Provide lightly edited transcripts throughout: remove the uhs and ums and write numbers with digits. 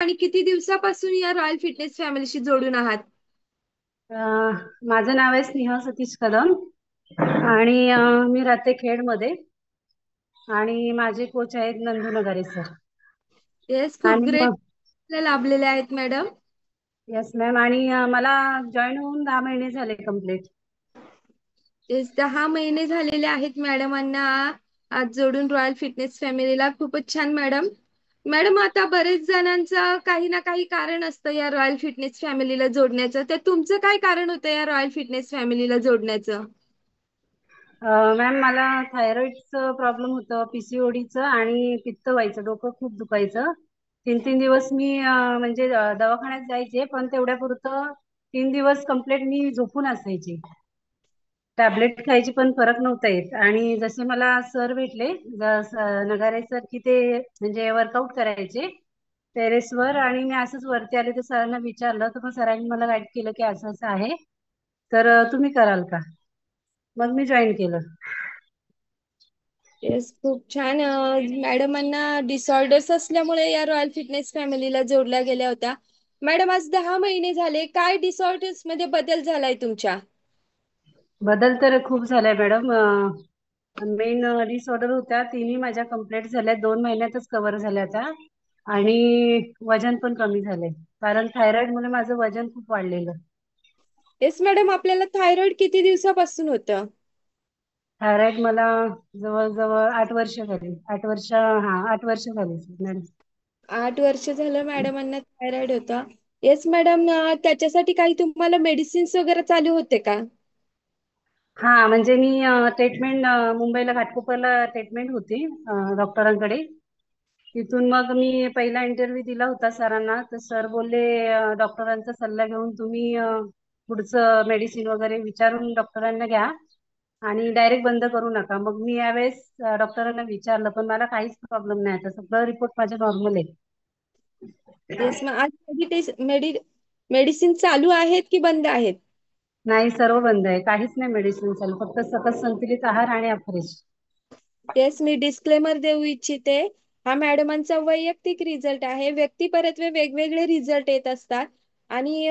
आणि किती दिवसापासून या रॉयल फिटनेस फॅमिलीशी जोडून आहात? माझं नाव आहे स्नेहा सतीश कदम आणि मी राहते खेडमध्ये आणि माझे कोच आहेत नंदू नगारे सर. येस, खूप आणि ग्रेट लाभलेले आहेत मॅडम. येस मॅम, आणि मला जॉईन होऊन 10 महिने झाले कम्प्लीट. येस, 10 महिने झालेले आहेत मॅडमांना आज जोडून रॉयल फिटनेस फॅमिलीला. खूपच छान मॅडम. मॅडम, आता बरेच जणांचं काही ना काही कारण असतं या रॉयल फिटनेस फॅमिलीला जोडण्याचं. तर तुमचं काय कारण होतं या रॉयल फिटनेस फॅमिलीला जोडण्याचं? मॅम, मला थायरॉइडचं प्रॉब्लेम होतं, पीसीओडीचं, आणि पित्त व्हायचं, डोकं खूप दुखायचं. 3-3 दिवस मी म्हणजे दवाखान्यात जायचे, पण तेवढ्या पुरतं 3 दिवस कम्प्लीट मी झोपून असायचे. टॅबलेट खायची पण फरक नव्हता येत. आणि जसे मला सर भेटले, नगारे सर, की ते म्हणजे वर्कआउट करायचे टेरेसवर, आणि मी असंच वरती आले तर सरांना विचारलं, तर मग सरांनी मला गाईड केलं की असं असं आहे, तर तुम्ही कराल का? मग मी जॉईन केलं. येस, खूप छान. मॅडमांना डिसऑर्डर्स असल्यामुळे या रॉयल फिटनेस फॅमिलीला जोडल्या गेल्या होत्या. मॅडम, आज 10 महिने झाले, काय डिसऑर्डर्स मध्ये बदल झालाय तुमच्या? बदल तर खूप झालाय मॅडम. मेन डिसऑर्डर होत्या, तिन्ही माझ्या कंप्लीट झाल्या, 2 महिन्यातच कव्हर झाल्या त्या. आणि वजन पण कमी झालंय, कारण थायरॉइड मुळे माझं वजन खूप वाढलेलं. येस मॅडम, आपल्याला थायरॉइड किती दिवसापासून होतं? थायरॉइड मला जवळजवळ 8 वर्ष झाली. 8 वर्ष, हा, 8 वर्ष झाली मॅडम. 8 वर्ष झालं मॅडमांना थायरॉइड होता. येस मॅडम, त्याच्यासाठी काही तुम्हाला मेडिसिन्स वगैरे चालू होते का? हा, म्हणजे मी ट्रीटमेंट मुंबईला घाटकोपरला ट्रीटमेंट होती डॉक्टरांकडे. तिथून मग मी पहिला इंटरव्ह्यू दिला होता सरांना, तर सर बोलले डॉक्टरांचा सल्ला घेऊन तुम्ही पुढचं मेडिसिन वगैरे विचारून डॉक्टरांना घ्या आणि डायरेक्ट बंद करू नका. मग मी यावेळेस डॉक्टरांना विचारलं, पण मला काहीच प्रॉब्लेम नाही, आता सगळं रिपोर्ट माझे नॉर्मल आहे. येस मग आज मेडिसिन चालू आहेत की बंद आहेत? नाही, सर्व बंद आहे, काहीच नाही मेडिसिन चालू, फक्त सकस संतुलित आहार आणि अफरेश. येस, मी डिस्क्लेमर देऊ इच्छिते. हा मॅडमांचा वैयक्तिक रिझल्ट आहे. व्यक्तिपरत्वे वेगवेगळे रिझल्ट येत असतात. आणि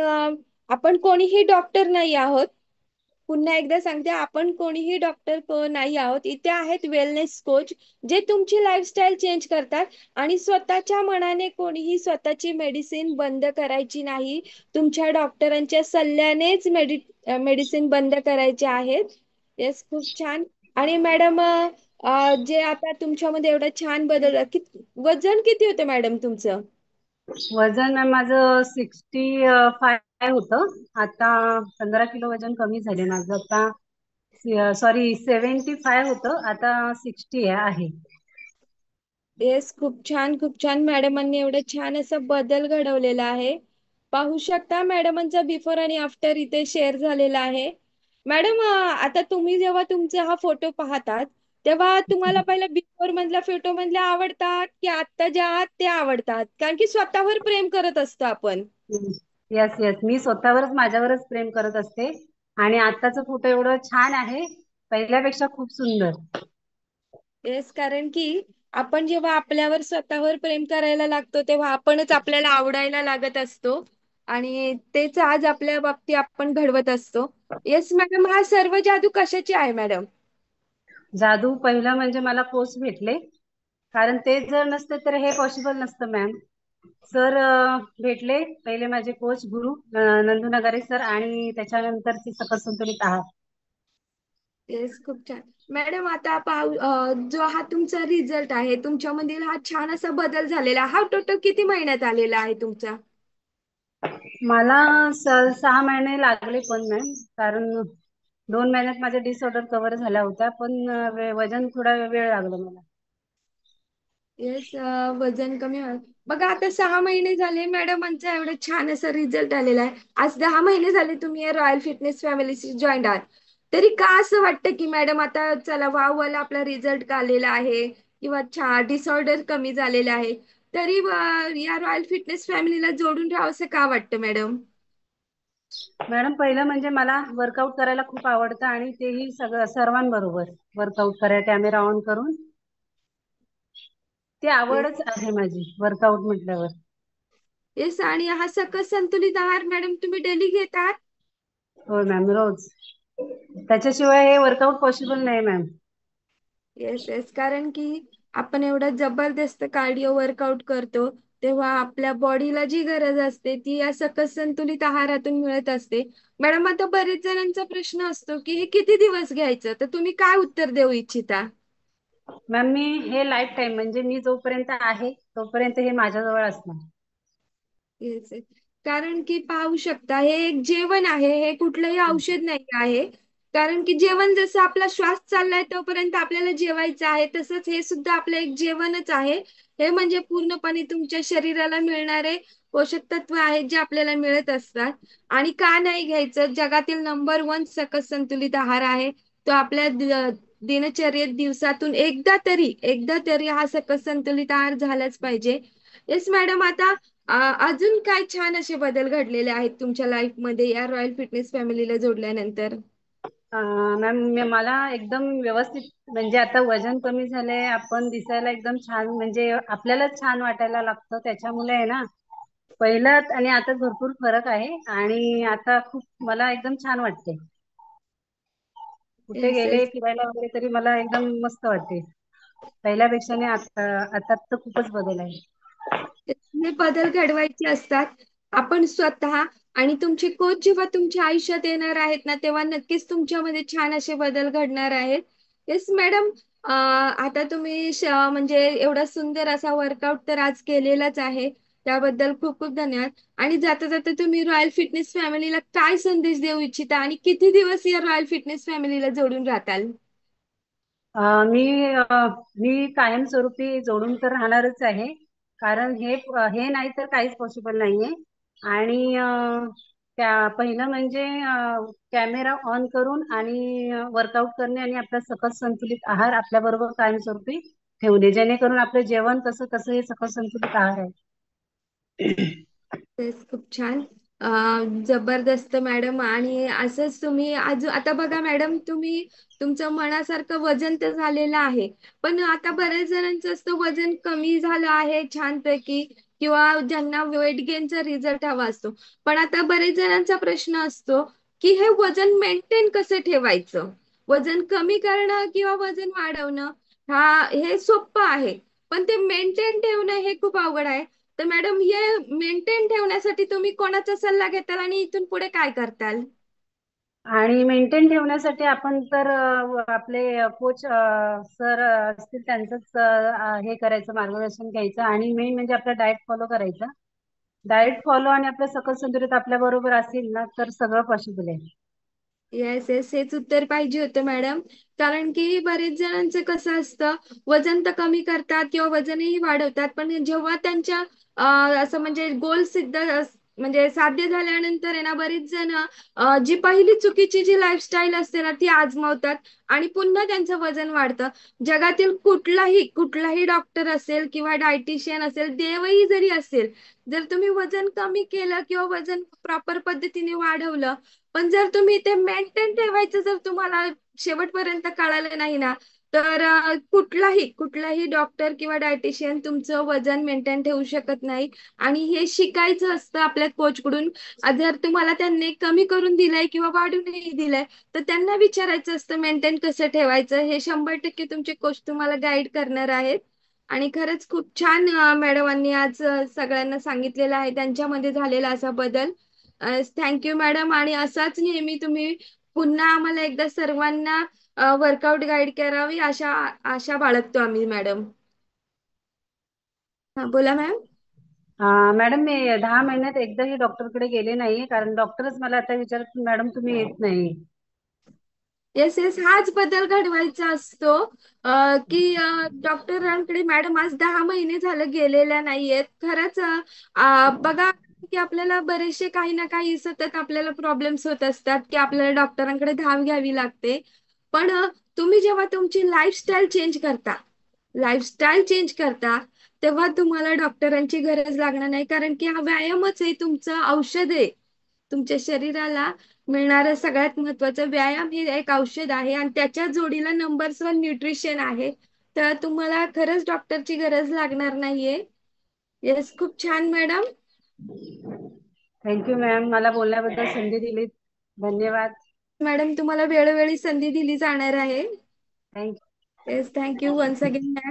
आपण कोणीही डॉक्टर नाही आहोत. पुन्हा एकदा सांगते, आपण कोणीही डॉक्टर नाही आहोत. इथे आहेत वेलनेस कोच, जे तुमची लाईफस्टाईल चेंज करतात. आणि स्वतःच्या मनाने कोणीही स्वतःची मेडिसिन बंद करायची नाही. तुमच्या डॉक्टरांच्या सल्ल्यानेच मेडिसिन बंद करायचे आहेत. येस, खूप छान. आणि मॅडम, जे आता तुमच्यामध्ये एवढा छान बदल वजन किती होतं मॅडम तुमचं? वजन माझं 65 होतं. आता 15 किलो वजन कमी झाले माझं. आता सॉरी, 75 होतं, आता 60 आहे. येस, खूप छान, खूप छान. मॅडमांनी एवढं छान असा बदल घडवलेला आहे. पाहू शकता मॅडमांचा बिफोर आणि आफ्टर इथे शेअर झालेला आहे. मॅडम, आता तुम्ही जेव्हा तुमचा हा फोटो पाहतात, तेव्हा तुम्हाला पहिला बिफोर मधला फोटो मधले आवडतात की आता ज्या आहात ते आवडतात? कारण की स्वतःवर प्रेम करत असतो आपण. येस येस, मी स्वतःवरच, माझ्यावरच प्रेम करत असते. आणि आत्ताचा फोटो एवढं छान आहे, पहिल्यापेक्षा खूप सुंदर. येस, कारण की आपण जेव्हा आपल्यावर स्वतःवर प्रेम करायला लागतो, तेव्हा आपणच आपल्याला आवडायला लागत असतो. आणि तेच आज आपल्या बाबतीत आपण घडवत असतो. येस मॅडम, हा सर्व जादू कशाची आहे मॅडम? जादू पहिलं म्हणजे मला कोच भेटले, कारण ते जर नसते तर हे पॉसिबल नसतं मॅम. सर भेटले पहिले, माझे कोच गुरु नंदू नगारे सर, आणि त्याच्यानंतर ते सकस संतुलित आहार. येस, खूप छान. मॅडम, आता पाहू, जो हा तुमचा रिझल्ट आहे, तुमच्यामधील हा छान असा बदल झालेला, हा टोटल किती महिन्यात आलेला आहे तुमचा? मला 6 महिने लागले पण मॅम, कारण 2 महिन्यात माझ्या डिसऑर्डर कव्हर झाल्या होत्या, पण वजन थोडा वेळ लागला मला. येस, वजन कमी बघा, आता 6 महिने झाले मॅडमांचा एवढं छान असं रिझल्ट आलेला आहे. आज 10 महिने झाले तुम्ही या रॉयल फिटनेस फॅमिलीशी जॉईन आहात. तरी का असं वाटतं की मॅडम आता चला वाव वाला आपला रिझल्ट का आलेला आहे, किंवा छान डिसऑर्डर कमी झालेला आहे, तरी या रॉयल फिटनेस फॅमिलीला जोडून राहावं असं का वाटतं मॅडम? मॅडम, पहिलं म्हणजे मला वर्कआउट करायला खूप आवडतं, आणि तेही सगळं सर्वांबरोबर वर्कआउट करायला कॅमेरा ऑन करून. ती येस, आवडच आहे माझी वर्कआउट म्हटल्यावर. येस, आणि हा सकस संतुलित आहार मॅडम तुम्ही डेली घेतात? हो मॅम, रोज. त्याच्याशिवाय हे वर्कआउट पॉसिबल नाही मॅम. येस येस, कारण की आपण एवढा जबरदस्त कार्डिओ वर्कआउट करतो, तेव्हा आपल्या बॉडीला जी गरज असते ती या सकस संतुलित आहारातून मिळत असते. मॅडम, आता बरेच जणांचा प्रश्न असतो की हे किती दिवस घ्यायचं, तर तुम्ही काय उत्तर देऊ इच्छिता? मॅम, मी हे लाईफ टाईम म्हणजे मी जोपर्यंत आहे तोपर्यंत हे माझ्याजवळ असणार. Yes yes. कारण की पाहू शकता, हे एक जेवण आहे, हे कुठलंही औषध नाही आहे. कारण की जेवण जसं आपला श्वास चाललाय तोपर्यंत आपल्याला जेवायचं आहे, तसंच हे सुद्धा आपलं एक जेवणच आहे. हे म्हणजे पूर्णपणे तुमच्या शरीराला मिळणारे पोषक तत्व आहेत जे आपल्याला मिळत असतात. आणि का नाही घ्यायचं? जगातील नंबर 1 सकस संतुलित आहार आहे. तो आपल्या दिनचर्येत दिवसातून एकदा तरी हा सकस संतुलित आहार झालाच पाहिजे. येस मॅडम, आता अजून काय छान असे बदल घडलेले आहेत तुमच्या लाईफ मध्ये या रॉयल फिटनेस फॅमिलीला जोडल्यानंतर? मॅम, मला एकदम व्यवस्थित म्हणजे आता वजन कमी झालंय, आपण दिसायला एकदम छान म्हणजे आपल्यालाच छान वाटायला लागतं. त्याच्यामुळे आहे ना, पहिल्यात आणि आता भरपूर फरक आहे. आणि आता खूप मला एकदम छान वाटते. कुठे येस गेले येस. फिरायला वगैरे तरी मला एकदम मस्त वाटते. पहिल्यापेक्षा नाही, आता आता तर खूपच बदल आहे. हे बदल घडवायचे असतात आपण स्वतः, आणि तुमचे कोच जेव्हा तुमच्या आयुष्यात येणार आहेत ना, तेव्हा नक्कीच तुमच्यामध्ये छान असे बदल घडणार आहेत. येस मॅडम, आता तुम्ही म्हणजे एवढा सुंदर असा वर्कआउट तर आज केलेलाच आहे, त्याबद्दल खूप खूप धन्यवाद. आणि जाता जाता तुम्ही रॉयल फिटनेस फॅमिलीला काय संदेश देऊ इच्छिता आणि किती दिवस या रॉयल फिटनेस फॅमिलीला जोडून राहताल? अं, मी मी कायमस्वरूपी जोडून तर राहणारच आहे. कारण हे नाही तर काहीच पॉसिबल नाहीये. आणि त्या पहिलं म्हणजे कॅमेरा ऑन करून आणि वर्कआउट करणे आणि आपला सकस संतुलित आहार आपल्या बरोबर कायमस्वरूपी ठेवणे, जेणेकरून आपलं जेवण तसं तसं हे सकस संतुलित आहार आहे. तेच खूप छान. जबरदस्त मॅडम. आणि असंच तुम्ही आज आता बघा मॅडम, तुम्ही तुमचं मनासारखं वजन तर झालेलं आहे, पण आता बऱ्याच जणांचं असतं वजन कमी झालं आहे छानपैकी, किंवा ज्यांना वेट गेनचा रिझल्ट हवा असतो. पण आता बरेच जणांचा प्रश्न असतो की हे वजन मेंटेन कसं ठेवायचं? वजन कमी करणं किंवा वजन वाढवणं, हे सोपं आहे, पण ते मेंटेन ठेवणं हे खूप अवघड आहे. तर मॅडम, हे मेंटेन ठेवण्यासाठी तुम्ही कोणाचा सल्ला घेताल आणि इथून पुढे काय करताल? आणि मेंटेन ठेवण्यासाठी आपण तर आपले कोच सर असतील त्यांचंच हे करायचं, मार्गदर्शन घ्यायचं. आणि मेन म्हणजे आपला डाएट फॉलो करायचा. डाएट फॉलो आणि आपलं सकस संतुलित आपल्या बरोबर असेल ना, तर सगळं पॉसिबल आहे. येस येस, हेच उत्तर पाहिजे होतं मॅडम. कारण की बरेच जणांचं कसं असतं, वजन तर कमी करतात किंवा वजनही वाढवतात, पण जेव्हा त्यांच्या असं म्हणजे गोल सिद्ध म्हणजे साध्य झाल्यानंतर आहे ना, बरीच जण जी पहिली चुकीची जी लाईफस्टाईल असते ना ती आजमावतात, आणि पुन्हा त्यांचं वजन वाढतं. जगातील कुठलाही डॉक्टर असेल किंवा डायटिशियन असेल, देवही जरी असेल, जर तुम्ही वजन कमी केलं किंवा वजन प्रॉपर पद्धतीने वाढवलं, पण जर तुम्ही ते मेंटेन ठेवायचं जर तुम्हाला शेवटपर्यंत कळालं नाही ना, तर कुठलाही डॉक्टर किंवा डायटिशियन तुमचं वजन मेंटेन ठेवू शकत नाही. आणि हे शिकायचं असतं आपल्या कोचकडून. जर तुम्हाला त्यांनी कमी करून दिलंय किंवा वाढूनही दिलंय, तर त्यांना विचारायचं असतं मेंटेन कसं ठेवायचं. हे 100% तुमचे कोच तुम्हाला गाईड करणार आहेत. आणि खरंच खूप छान मॅडमांनी आज सगळ्यांना सांगितलेलं आहे त्यांच्यामध्ये झालेला असा बदल. Thank you madam. आणि असाच नेहमी तुम्ही पुन्हा आम्हाला एकदा सर्वांना वर्कआउट गाईड करावी, आशा आशा बाळगतो आम्ही मॅडम. हा बोला मॅम. मॅडम, मी 10 महिन्यात एकदाही डॉक्टरकडे गेले नाहीये, कारण डॉक्टरच मला आता विचारत, मॅडम तुम्ही येत नाही. येस येस, हाच बदल घडवायचा असतो. की डॉक्टरांकडे मॅडम आज 10 महिने झालं गेलेल्या नाहीयेत. खरंच बघा की आपल्याला बरेचसे काही ना काही सतत आपल्याला प्रॉब्लेम्स होत असतात की आपल्याला डॉक्टरांकडे धाव घ्यावी लागते. पण तुम्ही जेव्हा तुमची लाईफस्टाईल चेंज करता, तेव्हा तुम्हाला डॉक्टरांची गरज लागणार नाही, कारण की हा व्यायामच आहे, तुमचं औषध आहे. तुमच्या शरीराला मिळणारं सगळ्यात महत्वाचं व्यायाम हे एक औषध आहे, आणि त्याच्या जोडीला नंबर 1 न्यूट्रिशन आहे. तर तुम्हाला खरंच डॉक्टरची गरज लागणार नाहीये. येस, खूप छान मॅडम. थँक्यू मॅम, मला बोलण्याबद्दल संधी दिलीत. धन्यवाद. मॅडम तुम्हाला वेळोवेळी संधी दिली जाणार आहे. Thank you. Yes, thank you once again ma'am.